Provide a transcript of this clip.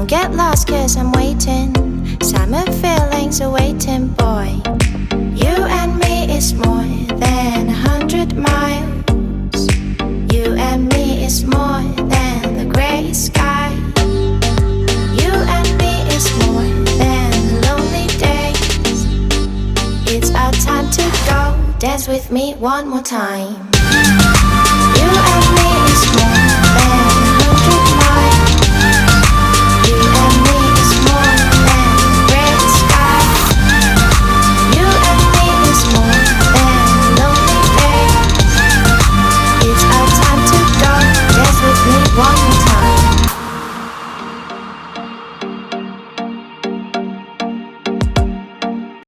Don't get lost cause I'm waiting. Summer feelings are waiting, boy. You and me is more than 100 miles. You and me is more than the gray sky. You and me is more than lonely days. It's our time to go. Dance with me one more time.